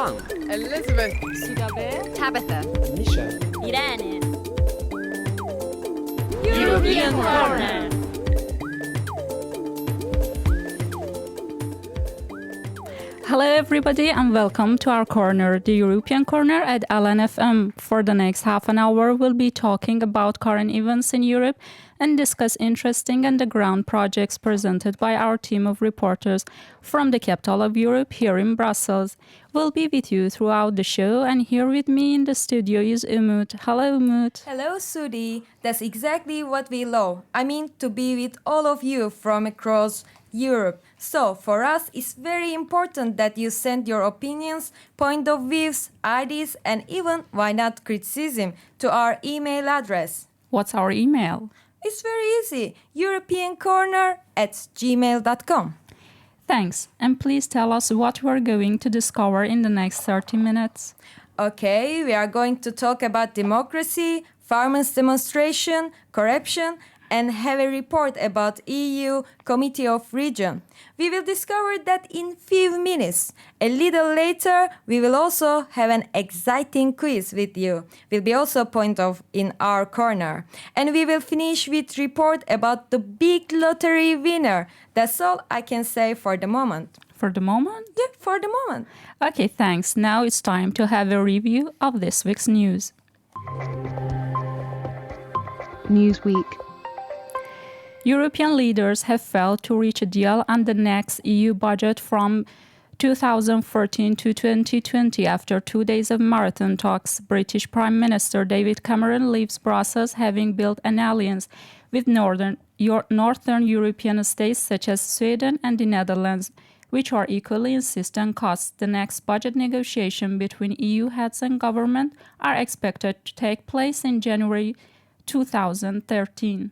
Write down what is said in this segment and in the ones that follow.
Juan, Elizabeth, Sudabe, Tabitha, Misha. Irene. European Corner. Hello everybody and welcome to our corner, the European Corner at LNFM. For the next half an hour, we'll be talking about current events in Europe and discuss interesting underground projects presented by our team of reporters from the capital of Europe here in Brussels. We'll be with you throughout the show, and here with me in the studio is Umut. Hello Umut. Hello, Sudi. That's exactly what we love. I mean, to be with all of you from across Europe. So, for us, it's very important that you send your opinions, point of views, ideas, and even, why not, criticism to our email address. What's our email? It's very easy. europeancorner@gmail.com. Thanks, and please tell us what we're going to discover in the next 30 minutes. Okay, we are going to talk about democracy, farmers' demonstration, corruption, and have a report about EU Committee of Region. We will discover that in few minutes. A little later, we will also have an exciting quiz with you. Will be also point of in our corner. And we will finish with report about the big lottery winner. That's all I can say for the moment. For the moment? Yeah, for the moment. Okay, thanks. Now it's time to have a review of this week's news. Newsweek. European leaders have failed to reach a deal on the next EU budget from 2014 to 2020 after 2 days of marathon talks. British Prime Minister David Cameron leaves Brussels having built an alliance with northern European states such as Sweden and the Netherlands, which are equally insist on costs. The next budget negotiation between EU heads and government are expected to take place in January 2013.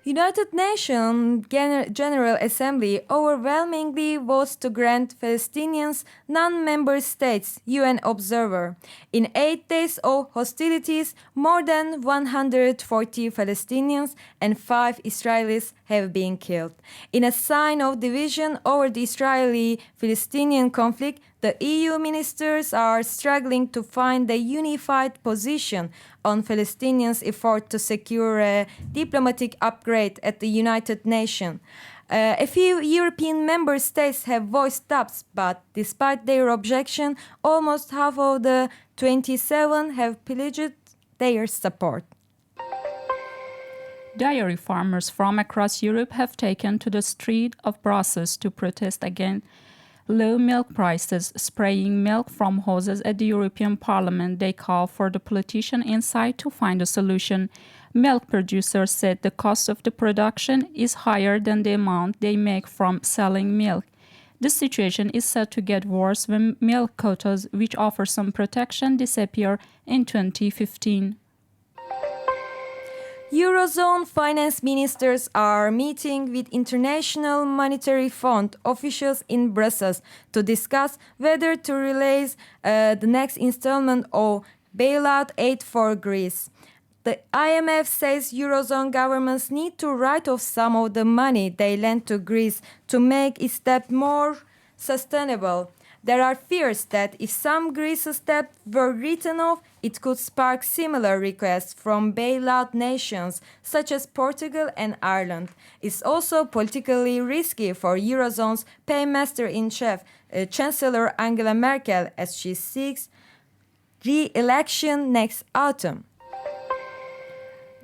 United Nations General Assembly overwhelmingly votes to grant Palestinians non-member states UN observer. In 8 days of hostilities, more than 140 Palestinians and 5 Israelis have been killed. In a sign of division over the Israeli-Palestinian conflict, the EU ministers are struggling to find a unified position on Palestinians' effort to secure a diplomatic upgrade at the United Nations. A few European member states have voiced doubts, but despite their objection, almost half of the 27 have pledged their support. Dairy farmers from across Europe have taken to the street of Brussels to protest against low milk prices, spraying milk from hoses at the European Parliament. They call for the politician inside to find a solution. Milk producers said the cost of the production is higher than the amount they make from selling milk. The situation is set to get worse when milk quotas, which offer some protection, disappear in 2015. Eurozone finance ministers are meeting with International Monetary Fund officials in Brussels to discuss whether to release the next installment of bailout aid for Greece. The IMF says Eurozone governments need to write off some of the money they lent to Greece to make its debt more sustainable. There are fears that if some Greece's debt were written off, it could spark similar requests from bailout nations such as Portugal and Ireland. It's also politically risky for Eurozone's paymaster-in-chief, Chancellor Angela Merkel, as she seeks re-election next autumn.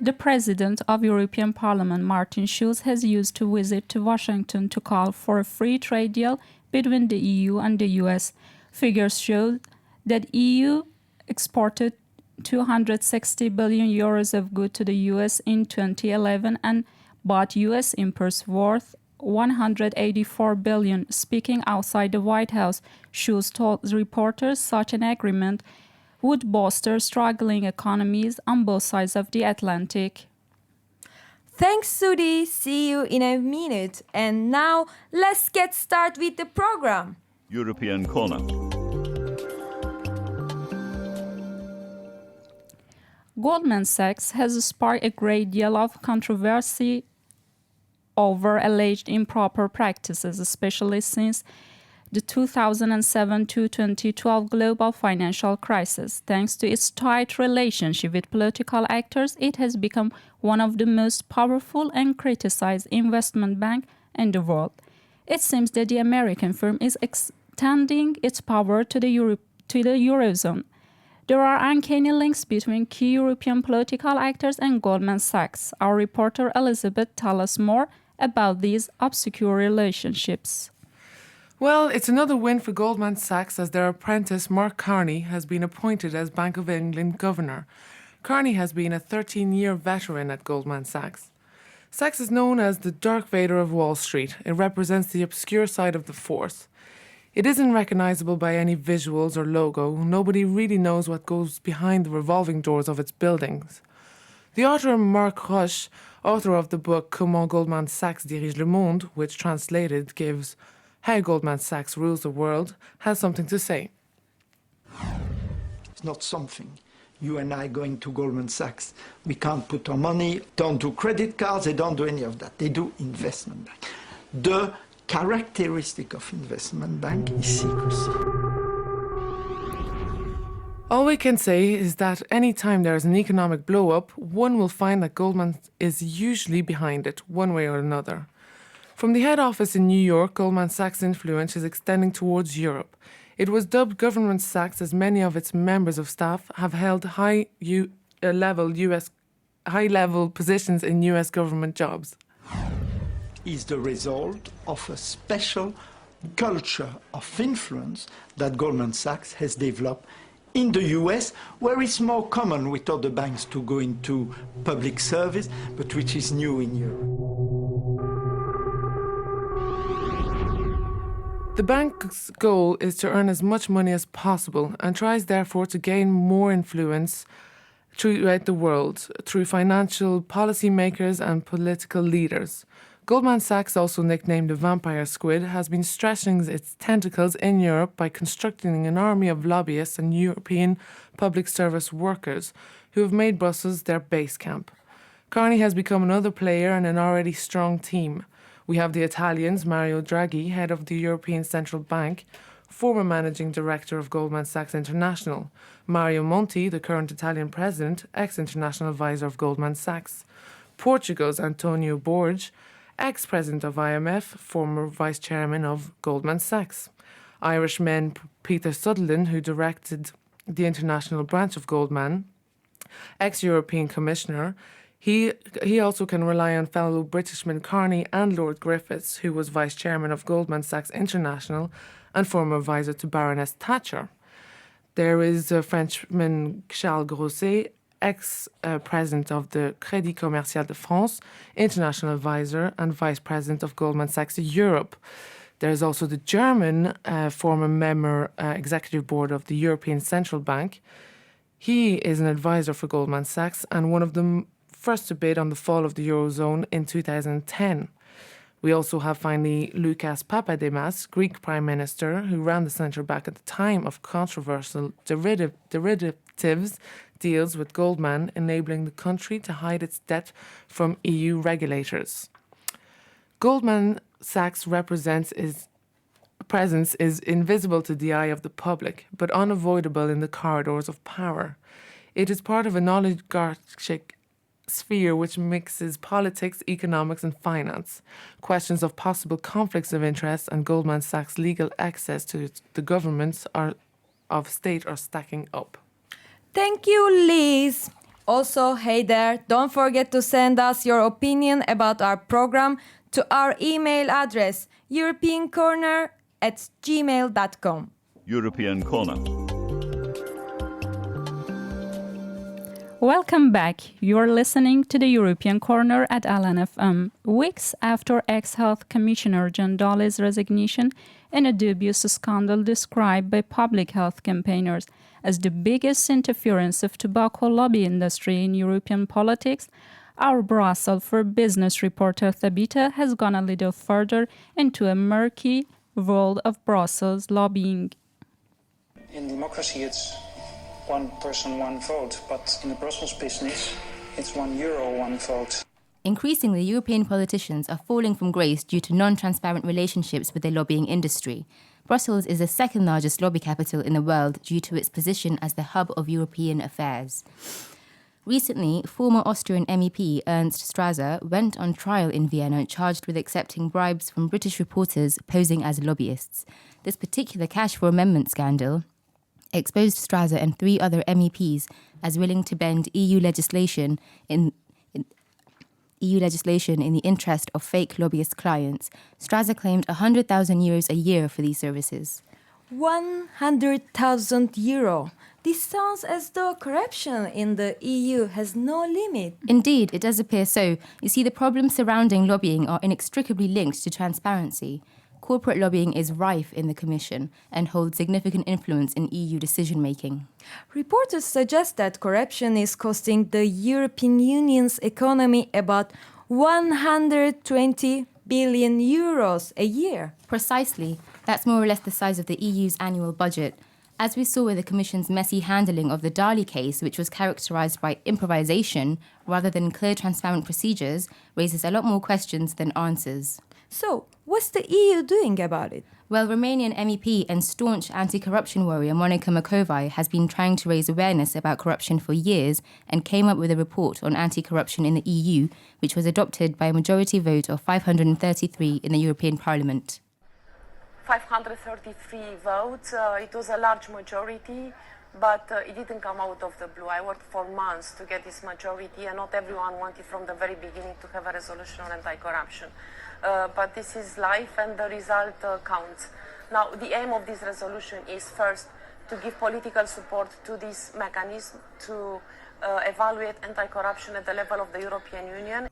The President of European Parliament, Martin Schulz, has used a visit to Washington to call for a free trade deal between the EU and the US. Figures show that EU exported 260 billion euros of goods to the US in 2011 and bought US imports worth 184 billion. Speaking outside the White House, Schulz told reporters such an agreement would bolster struggling economies on both sides of the Atlantic. Thanks, Sudi. See you in a minute. And now, let's get started with the program. European Corner. Goldman Sachs has sparked a great deal of controversy over alleged improper practices, especially since the 2007-2012 global financial crisis. Thanks to its tight relationship with political actors, it has become one of the most powerful and criticized investment banks in the world. It seems that the American firm is extending its power to the Eurozone. There are uncanny links between key European political actors and Goldman Sachs. Our reporter Elizabeth tells us more about these obscure relationships. Well, it's another win for Goldman Sachs as their apprentice Mark Carney has been appointed as Bank of England governor. Carney has been a 13-year veteran at Goldman Sachs. Sachs is known as the Darth Vader of Wall Street. It represents the obscure side of the force. It isn't recognizable by any visuals or logo. Nobody really knows what goes behind the revolving doors of its buildings. The author Marc Roche, author of the book Comment Goldman Sachs dirige le monde, which translated gives How Goldman Sachs Rules the World, has something to say. It's not something. You and I going to Goldman Sachs, we can't put our money, don't do credit cards, they don't do any of that. They do investment bank. The characteristic of investment bank is secrecy. All we can say is that any time there is an economic blow-up, one will find that Goldman is usually behind it, one way or another. From the head office in New York, Goldman Sachs' influence is extending towards Europe. It was dubbed Government Sachs as many of its members of staff have held high-level positions in US government jobs. Is the result of a special culture of influence that Goldman Sachs has developed in the US, where it's more common with other banks to go into public service, but which is new in Europe. The bank's goal is to earn as much money as possible and tries therefore to gain more influence throughout the world through financial policymakers and political leaders. Goldman Sachs, also nicknamed the vampire squid, has been stretching its tentacles in Europe by constructing an army of lobbyists and European public service workers who have made Brussels their base camp. Carney has become another player in an already strong team. We have the Italians, Mario Draghi, head of the European Central Bank, former managing director of Goldman Sachs International, Mario Monti, the current Italian president, ex-international advisor of Goldman Sachs, Portugal's Antonio Borges, ex-president of IMF, former vice chairman of Goldman Sachs, Irishman Peter Sutherland, who directed the international branch of Goldman, ex-European commissioner. He also can rely on fellow Britishman Carney and Lord Griffiths, who was vice chairman of Goldman Sachs International and former advisor to Baroness Thatcher. There is a Frenchman Charles Grosset, ex-president of the Crédit Commercial de France, international advisor and vice president of Goldman Sachs Europe. There is also the German former member executive board of the European Central Bank. He is an advisor for Goldman Sachs and one of the first to bid on the fall of the Eurozone in 2010. We also have finally Lucas Papademos, Greek Prime Minister, who ran the central bank at the time of controversial derivatives deals with Goldman, enabling the country to hide its debt from EU regulators. Goldman Sachs' presence is invisible to the eye of the public, but unavoidable in the corridors of power. It is part of an oligarchic sphere which mixes politics, economics and finance. Questions of possible conflicts of interest and Goldman Sachs' legal access to the governments of state are stacking up. Thank you, Liz. Also, hey there, don't forget to send us your opinion about our program to our email address, europeancorner@gmail.com. European Corner. Welcome back. You're listening to the European Corner at LNFM. Weeks after ex-Health Commissioner John Dalli's resignation in a dubious scandal described by public health campaigners as the biggest interference of tobacco lobby industry in European politics, our Brussels for Business reporter Thabita has gone a little further into a murky world of Brussels lobbying. In democracy, it's one person, one vote, but in the Brussels business, it's €1, one vote. Increasingly, European politicians are falling from grace due to non-transparent relationships with the lobbying industry. Brussels is the second largest lobby capital in the world due to its position as the hub of European affairs. Recently, former Austrian MEP Ernst Strasser went on trial in Vienna charged with accepting bribes from British reporters posing as lobbyists. This particular cash for amendment scandal exposed Strasser and 3 other MEPs as willing to bend EU legislation in the interest of fake lobbyist clients. Strasser claimed €100,000 a year for these services. 100,000 euro. This sounds as though corruption in the EU has no limit. Indeed, it does appear so. You see, the problems surrounding lobbying are inextricably linked to transparency. Corporate lobbying is rife in the Commission and holds significant influence in EU decision-making. Reporters suggest that corruption is costing the European Union's economy about 120 billion euros a year. Precisely. That's more or less the size of the EU's annual budget. As we saw with the Commission's messy handling of the Dali case, which was characterised by improvisation rather than clear, transparent procedures, raises a lot more questions than answers. So, what's the EU doing about it? Well, Romanian MEP and staunch anti-corruption warrior Monica Macovei has been trying to raise awareness about corruption for years and came up with a report on anti-corruption in the EU, which was adopted by a majority vote of 533 in the European Parliament. 533 votes. It was a large majority, but it didn't come out of the blue. I worked for months to get this majority, and not everyone wanted from the very beginning to have a resolution on anti-corruption. But this is life, and the result counts. Now, the aim of this resolution is first to give political support to this mechanism to evaluate anti-corruption at the level of the European Union.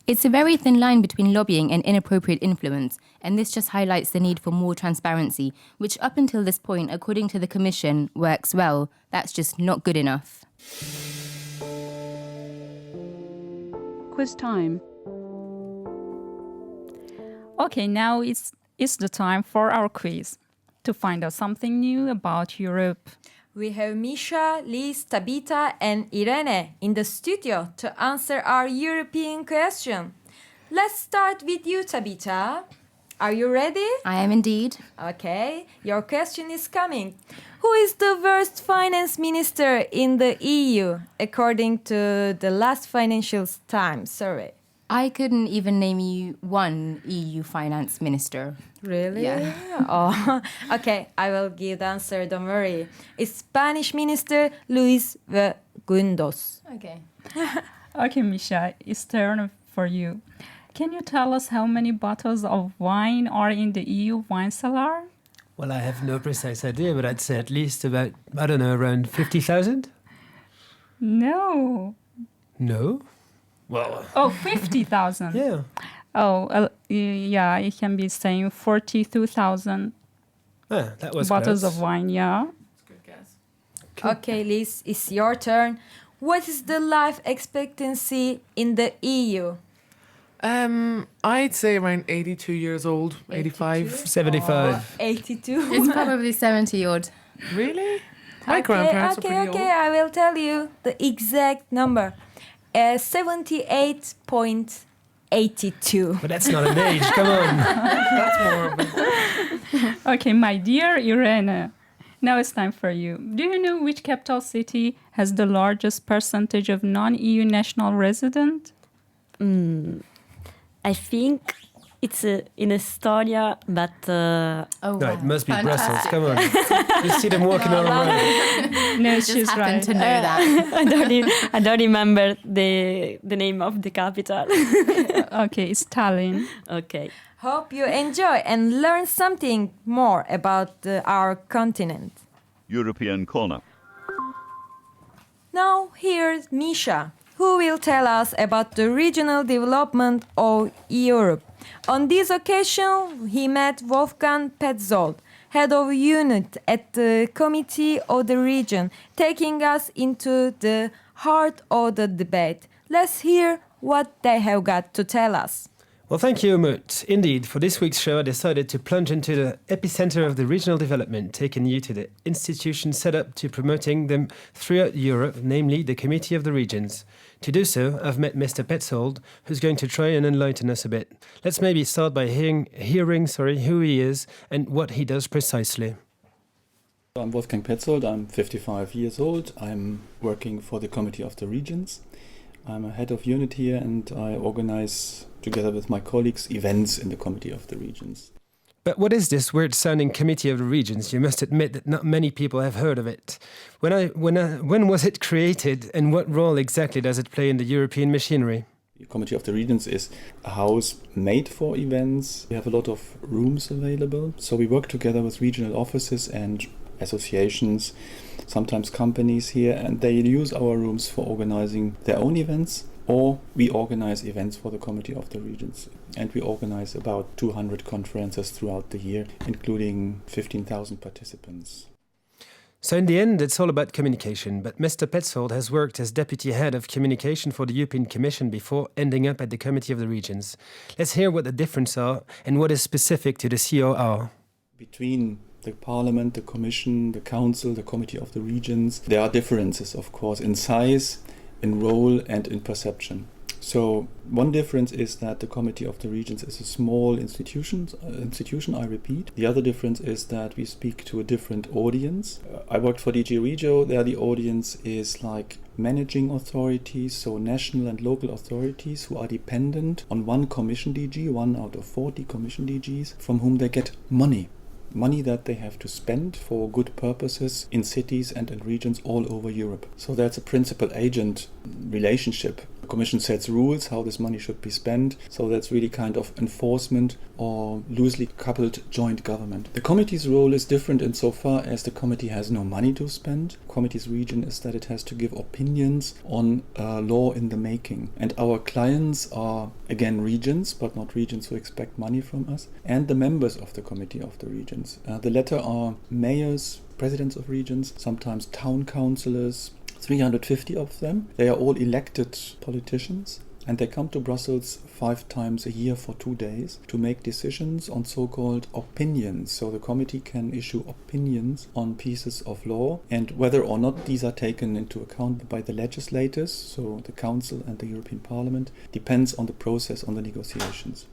It's a very thin line between lobbying and inappropriate influence, and this just highlights the need for more transparency, which up until this point, according to the Commission, works well. That's just not good enough. Quiz time. Okay, now it's the time for our quiz to find out something new about Europe. We have Misha, Liz, Tabita, and Irene in the studio to answer our European question. Let's start with you, Tabita. Are you ready? I am indeed. Okay, your question is coming. Who is the worst finance minister in the EU, according to the last Financial Times survey? I couldn't even name you one EU finance minister. Really? Yeah. Oh, okay, I will give the answer, don't worry. It's Spanish Minister Luis de Guindos. Okay. Okay, Misha, it's turn for you. Can you tell us how many bottles of wine are in the EU wine cellar? Well, I have no precise idea, but I'd say at least about, I don't know, around 50,000? No. No? Well... Oh, 50,000. Yeah. Oh, yeah, it can be saying 42,000 that was bottles close. of wine, yeah. That's a good guess. Okay, Liz, it's your turn. What is the life expectancy in the EU? I'd say around 82 years old, 85. 75. 82. It's probably 70 odd. Really? My grandparents were pretty old. I will tell you the exact number. 78.82. But that's not an age, come on. That's more of a... Okay, my dear Irene, now it's time for you. Do you know which capital city has the largest percentage of non-EU national residents? I think it's in Estonia, but Oh, No, it must be Fantastic. Brussels, come on. You see them walking all around. No, Just she's happen right. to know that. I don't remember the name of the capital. Okay, it's Tallinn. Okay. Hope you enjoy and learn something more about our continent. European Corner. Now here's Misha, who will tell us about the regional development of Europe. On this occasion, he met Wolfgang Petzold, head of unit at the Committee of the Region, taking us into the heart of the debate. Let's hear what they have got to tell us. Well, thank you, Umut. Indeed, for this week's show, I decided to plunge into the epicenter of the regional development, taking you to the institution set up to promoting them throughout Europe, namely the Committee of the Regions. To do so, I've met Mr. Petzold, who's going to try and enlighten us a bit. Let's maybe start by hearing who he is and what he does precisely. I'm Wolfgang Petzold, I'm 55 years old. I'm working for the Committee of the Regions. I'm a head of unit here and I organize, together with my colleagues, events in the Committee of the Regions. But what is this weird-sounding Committee of the Regions? You must admit that not many people have heard of it. When was it created and what role exactly does it play in the European machinery? The Committee of the Regions is a house made for events. We have a lot of rooms available. So we work together with regional offices and associations, sometimes companies here, and they use our rooms for organizing their own events, or we organize events for the Committee of the Regions. And we organize about 200 conferences throughout the year, including 15,000 participants. So in the end, it's all about communication, but Mr. Petzold has worked as Deputy Head of Communication for the European Commission before ending up at the Committee of the Regions. Let's hear what the differences are and what is specific to the COR. Between the Parliament, the Commission, the Council, the Committee of the Regions, there are differences, of course, in size, in role and in perception. So one difference is that the Committee of the Regions is a small institution, I repeat. The other difference is that we speak to a different audience. I worked for DG Regio. There the audience is like managing authorities, so national and local authorities who are dependent on one Commission DG, 1 out of 40 Commission DGs, from whom they get money that they have to spend for good purposes in cities and in regions all over Europe. So that's a principal-agent relationship. The Commission sets rules how this money should be spent, so that's really kind of enforcement or loosely coupled joint government. The committee's role is different insofar as the committee has no money to spend. The committee's region is that it has to give opinions on law in the making. And our clients are, again, regions, but not regions who expect money from us, and the members of the Committee of the Regions. The latter are mayors, presidents of regions, sometimes town councillors, 350 of them. They are all elected politicians and they come to Brussels 5 times a year for 2 days to make decisions on so-called opinions. So the committee can issue opinions on pieces of law, and whether or not these are taken into account by the legislators, so the Council and the European Parliament, depends on the process, on the negotiations.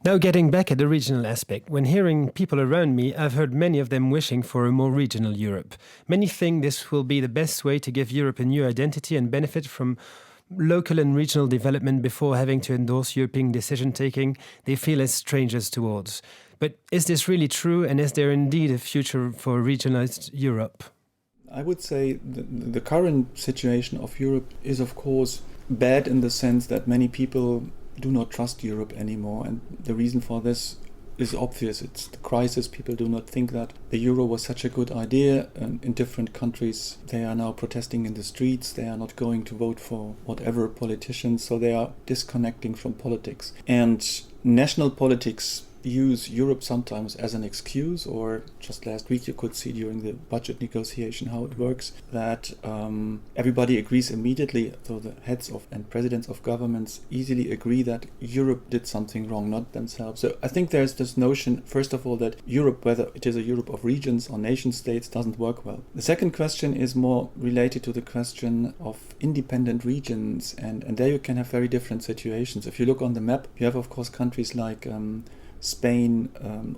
Now getting back at the regional aspect, when hearing people around me, I've heard many of them wishing for a more regional Europe. Many think this will be the best way to give Europe a new identity and benefit from local and regional development before having to endorse European decision-taking they feel as strangers towards. But is this really true, and is there indeed a future for regionalized Europe? I would say the current situation of Europe is, of course, bad in the sense that many people do not trust Europe anymore, and the reason for this is obvious. It's the crisis. People do not think that the euro was such a good idea, and in different countries they are now protesting in the streets. They are not going to vote for whatever politicians, so they are disconnecting from politics. And national politics use Europe sometimes as an excuse, or just last week you could see during the budget negotiation how it works, that everybody agrees immediately, so the heads of and presidents of governments easily agree that Europe did something wrong, not themselves. So I think there's this notion, first of all, that Europe, whether it is a Europe of regions or nation states, doesn't work well. The second question is more related to the question of independent regions, and there you can have very different situations. If you look on the map, you have of course countries like Spain,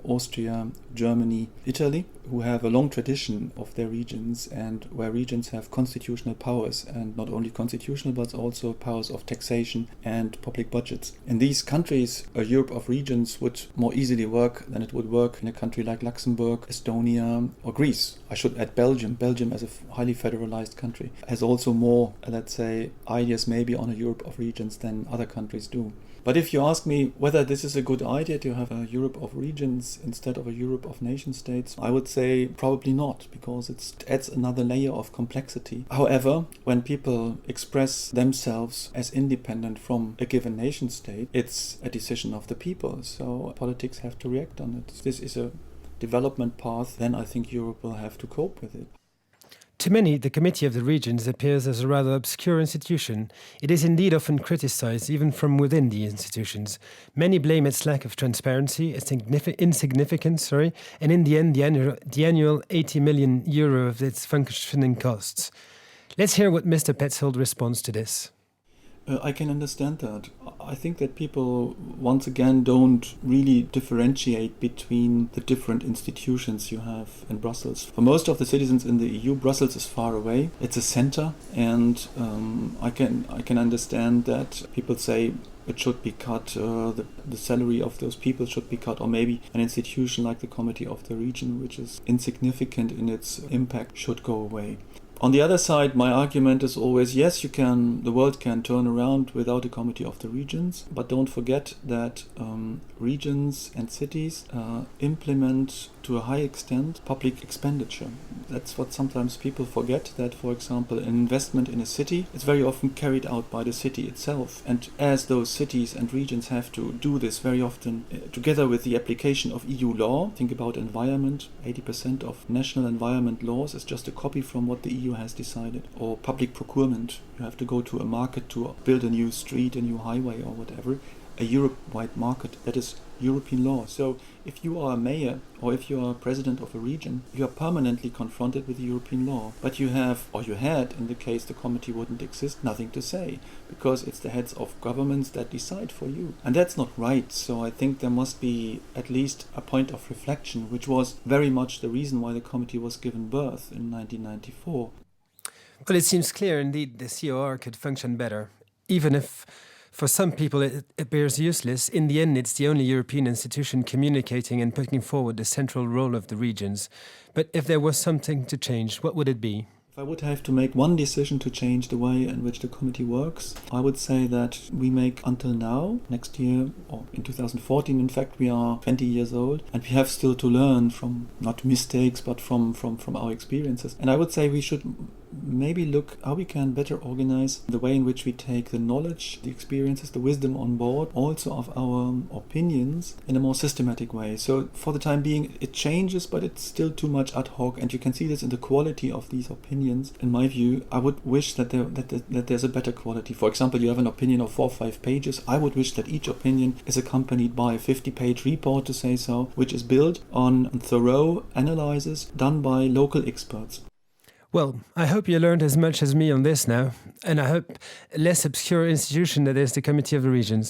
Austria, Germany, Italy, who have a long tradition of their regions, and where regions have constitutional powers, and not only constitutional but also powers of taxation and public budgets. In these countries, a Europe of regions would more easily work than it would work in a country like Luxembourg, Estonia or Greece. I should add Belgium. Belgium, as a highly federalized country, has also more, let's say, ideas maybe on a Europe of regions than other countries do. But if you ask me whether this is a good idea to have a Europe of regions instead of a Europe of nation states, I would say probably not, because it adds another layer of complexity. However, when people express themselves as independent from a given nation state, it's a decision of the people, so politics have to react on it. If this is a development path, then I think Europe will have to cope with it. To many, the Committee of the Regions appears as a rather obscure institution. It is indeed often criticized, even from within the institutions. Many blame its lack of transparency, its insignificance, and in the end, the annual 80 million euro of its functioning costs. Let's hear what Mr. Petzold responds to this. I can understand that. I think that people, once again, don't really differentiate between the different institutions you have in Brussels. For most of the citizens in the EU, Brussels is far away. It's a center, and I can understand that people say it should be cut, the salary of those people should be cut, or maybe an institution like the Committee of the Region, which is insignificant in its impact, should go away. On the other side, my argument is always, yes, the world can turn around without a Committee of the Regions, but don't forget that regions and cities implement to a high extent public expenditure. That's what sometimes people forget, that, for example, an investment in a city is very often carried out by the city itself. And as those cities and regions have to do this very often together with the application of EU law, think about environment, 80% of national environment laws is just a copy from what the EU has decided. Or public procurement, you have to go to a market to build a new street, a new highway or whatever. A Europe-wide market, that is European law. So if you are a mayor or if you are president of a region, you are permanently confronted with European law. But you have, or you had, in the case the committee wouldn't exist, nothing to say, because it's the heads of governments that decide for you. And that's not right. So I think there must be at least a point of reflection, which was very much the reason why the committee was given birth in 1994. Well, it seems clear indeed the COR could function better, even if for some people it appears useless. In the end, it's the only European institution communicating and putting forward the central role of the regions. But if there was something to change, what would it be? If I would have to make one decision to change the way in which the committee works, I would say that we make until now, next year, or in 2014, in fact, we are 20 years old, and we have still to learn from, not mistakes, but from our experiences. And I would say we should maybe look how we can better organize the way in which we take the knowledge, the experiences, the wisdom on board, also of our opinions, in a more systematic way. So for the time being, it changes, but it's still too much ad hoc, and you can see this in the quality of these opinions. In my view, I would wish that there's a better quality. For example, you have an opinion of 4 or 5 pages. I would wish that each opinion is accompanied by a 50-page report, to say so, which is built on thorough analysis done by local experts. Well, I hope you learned as much as me on this now, and I hope a less obscure institution that is the Committee of the Regions.